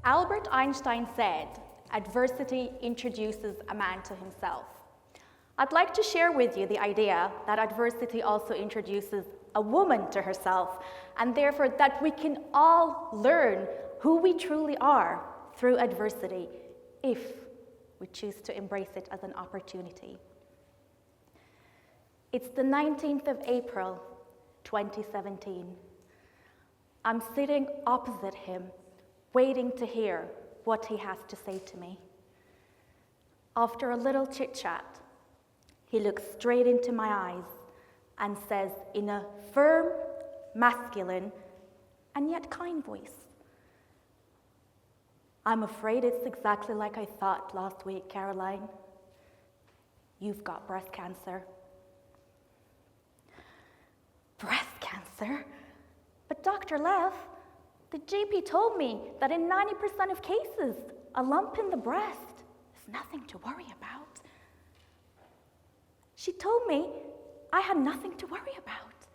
Albert Einstein said, "Adversity introduces a man to himself." I'd like to share with you the idea that adversity also introduces a woman to herself, and therefore that we can all learn who we truly are through adversity if we choose to embrace it as an opportunity. It's the 19th of April, 2017. I'm sitting opposite him, waiting to hear what he has to say to me. After a little chit-chat, he looks straight into my eyes and says in a firm, masculine, and yet kind voice, "I'm afraid it's exactly like I thought last week, Caroline. You've got breast cancer." Breast cancer? But Dr. Lev, the GP told me that in 90% of cases, a lump in the breast is nothing to worry about. She told me I had nothing to worry about.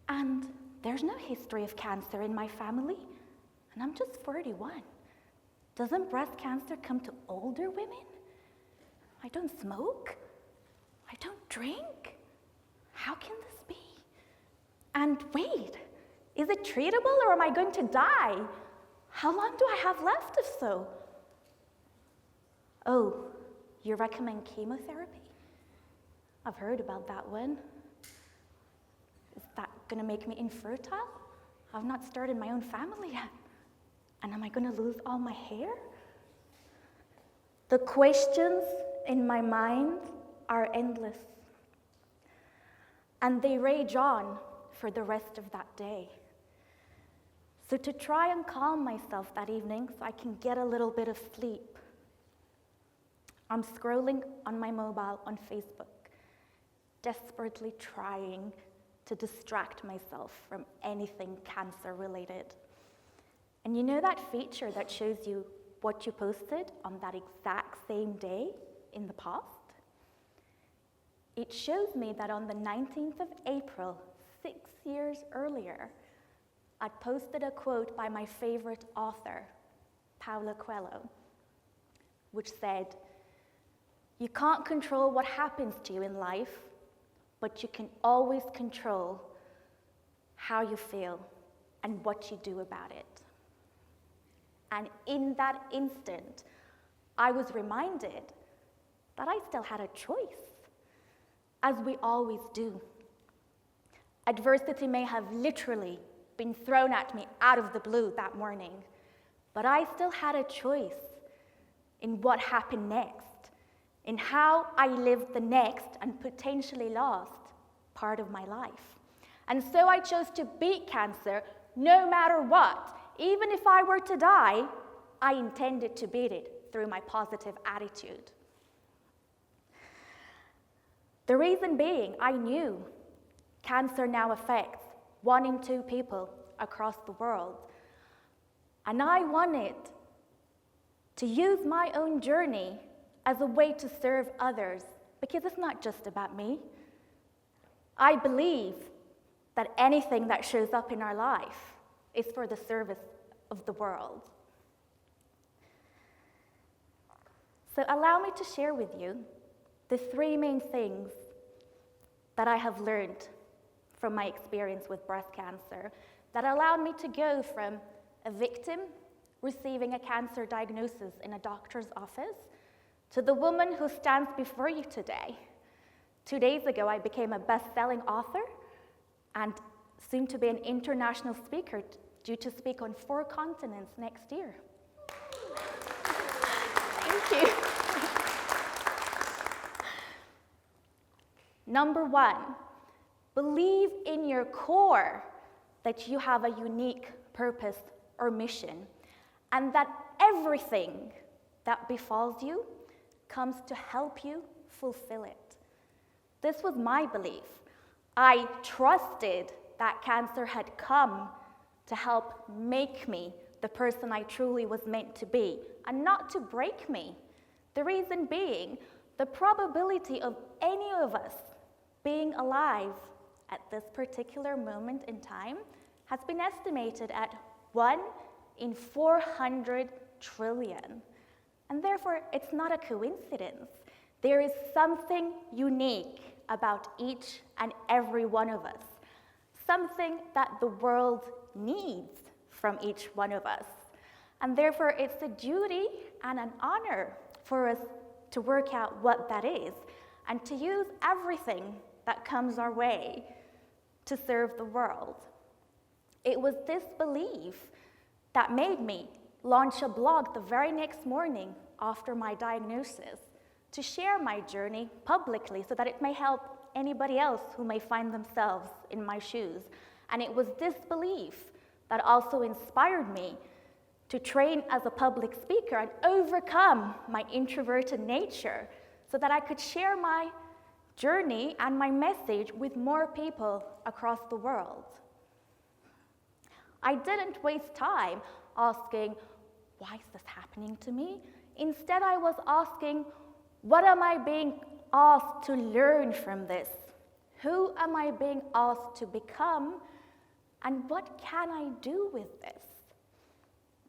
And there's no history of cancer in my family, and I'm just 41. Doesn't breast cancer come to older women? I don't smoke. I don't drink. How can this be? And wait, is it treatable or am I going to die? How long do I have left if so? Oh, you recommend chemotherapy? I've heard about that one. Is that going to make me infertile? I've not started my own family yet. And am I going to lose all my hair? The questions in my mind are endless. And they rage on for the rest of that day. So to try and calm myself that evening so I can get a little bit of sleep, I'm scrolling on my mobile on Facebook, desperately trying to distract myself from anything cancer-related. And you know that feature that shows you what you posted on that exact same day in the past? It shows me that on the 19th of April, 6 years earlier, I'd posted a quote by my favorite author, Paulo Coelho, which said, "You can't control what happens to you in life, but you can always control how you feel and what you do about it." And in that instant, I was reminded that I still had a choice, as we always do. Adversity may have literally been thrown at me out of the blue that morning, but I still had a choice in what happened next, in how I lived the next and potentially lost part of my life. And so I chose to beat cancer no matter what. Even if I were to die, I intended to beat it through my positive attitude. The reason being, I knew cancer now affects 1 in 2 people across the world. And I wanted to use my own journey as a way to serve others, because it's not just about me. I believe that anything that shows up in our life is for the service of the world. So allow me to share with you the 3 main things that I have learned from my experience with breast cancer that allowed me to go from a victim receiving a cancer diagnosis in a doctor's office to the woman who stands before you today. 2 days ago, I became a best-selling author and soon to be an international speaker due to speak on 4 continents next year. Thank you. Number 1, believe in your core that you have a unique purpose or mission, and that everything that befalls you comes to help you fulfill it. This was my belief. I trusted that cancer had come to help make me the person I truly was meant to be, and not to break me. The reason being, the probability of any of us being alive at this particular moment in time has been estimated at 1 in 400 trillion. And therefore, it's not a coincidence. There is something unique about each and every one of us, something that the world needs from each one of us. And therefore, it's a duty and an honor for us to work out what that is and to use everything that comes our way to serve the world. It was this belief that made me launch a blog the very next morning after my diagnosis to share my journey publicly so that it may help anybody else who may find themselves in my shoes. And it was this belief that also inspired me to train as a public speaker and overcome my introverted nature so that I could share my journey and my message with more people across the world. I didn't waste time asking, why is this happening to me? Instead, I was asking, what am I being asked to learn from this? Who am I being asked to become? And what can I do with this?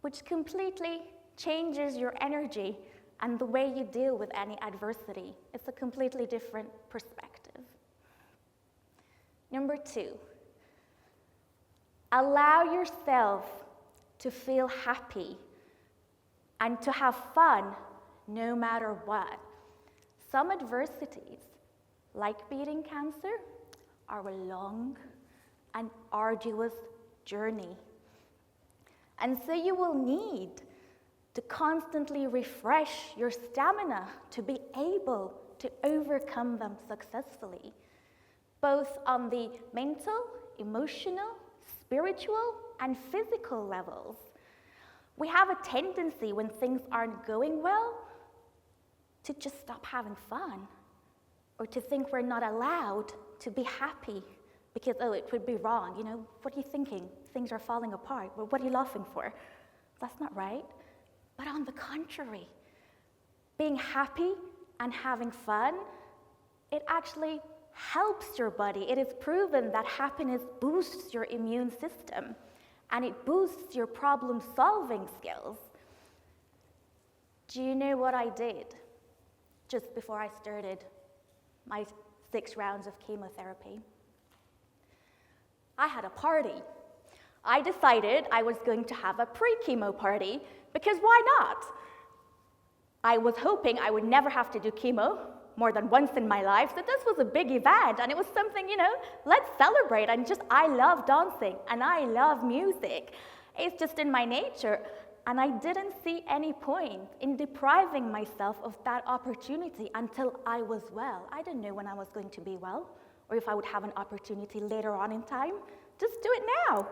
Which completely changes your energy and the way you deal with any adversity. It's a completely different perspective. Number 2, allow yourself to feel happy and to have fun no matter what. Some adversities, like beating cancer, are a long and arduous journey. And so you will need to constantly refresh your stamina to be able to overcome them successfully, both on the mental, emotional, spiritual, and physical levels. We have a tendency when things aren't going well to just stop having fun, or to think we're not allowed to be happy because, oh, it would be wrong. You know, what are you thinking? Things are falling apart. Well, what are you laughing for? That's not right. But on the contrary, being happy and having fun, it actually helps your body. It is proven that happiness boosts your immune system, and it boosts your problem-solving skills. Do you know what I did just before I started my 6 rounds of chemotherapy? I had a party. I decided I was going to have a pre-chemo party, because why not? I was hoping I would never have to do chemo more than once in my life, so this was a big event, and it was something, let's celebrate. And I love dancing, and I love music. It's just in my nature, and I didn't see any point in depriving myself of that opportunity until I was well. I didn't know when I was going to be well, or if I would have an opportunity later on in time. Just do it now.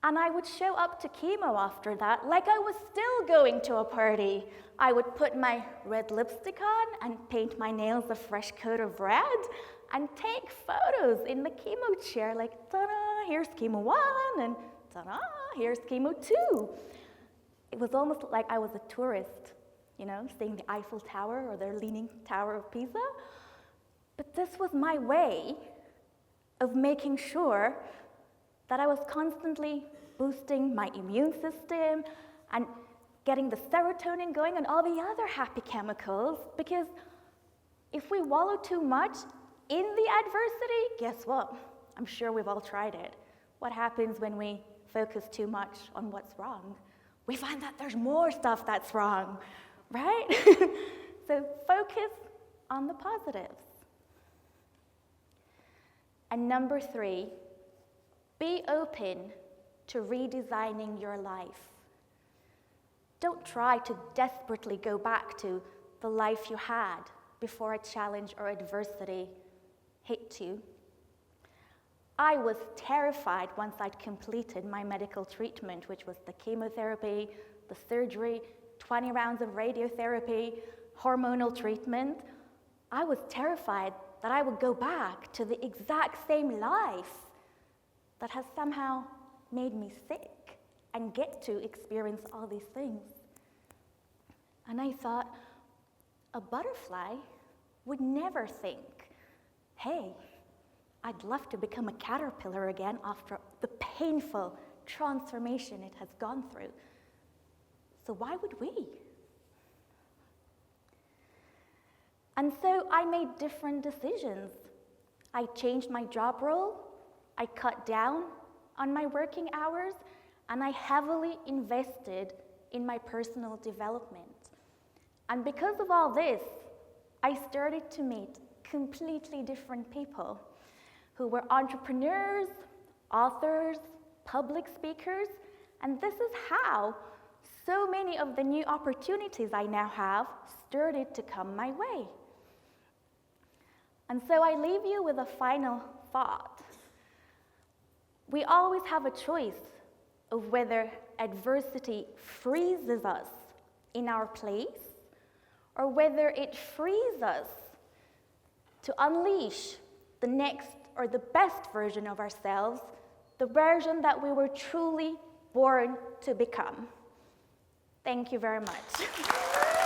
And I would show up to chemo after that like I was still going to a party. I would put my red lipstick on and paint my nails a fresh coat of red and take photos in the chemo chair like, ta-da, here's chemo 1, and ta-da, here's chemo 2. It was almost like I was a tourist, seeing the Eiffel Tower or the Leaning Tower of Pisa. But this was my way of making sure that I was constantly boosting my immune system and getting the serotonin going and all the other happy chemicals, because if we wallow too much in the adversity, guess what? I'm sure we've all tried it. What happens when we focus too much on what's wrong? We find that there's more stuff that's wrong, right? So focus on the positives. And number 3, be open to redesigning your life. Don't try to desperately go back to the life you had before a challenge or adversity hit you. I was terrified once I'd completed my medical treatment, which was the chemotherapy, the surgery, 20 rounds of radiotherapy, hormonal treatment. I was terrified that I would go back to the exact same life that has somehow made me sick and get to experience all these things. And I thought, a butterfly would never think, hey, I'd love to become a caterpillar again after the painful transformation it has gone through. So why would we? And so I made different decisions. I changed my job role, I cut down on my working hours, and I heavily invested in my personal development. And because of all this, I started to meet completely different people who were entrepreneurs, authors, public speakers, and this is how so many of the new opportunities I now have started to come my way. And so I leave you with a final thought. We always have a choice of whether adversity freezes us in our place or whether it frees us to unleash the next or the best version of ourselves, the version that we were truly born to become. Thank you very much.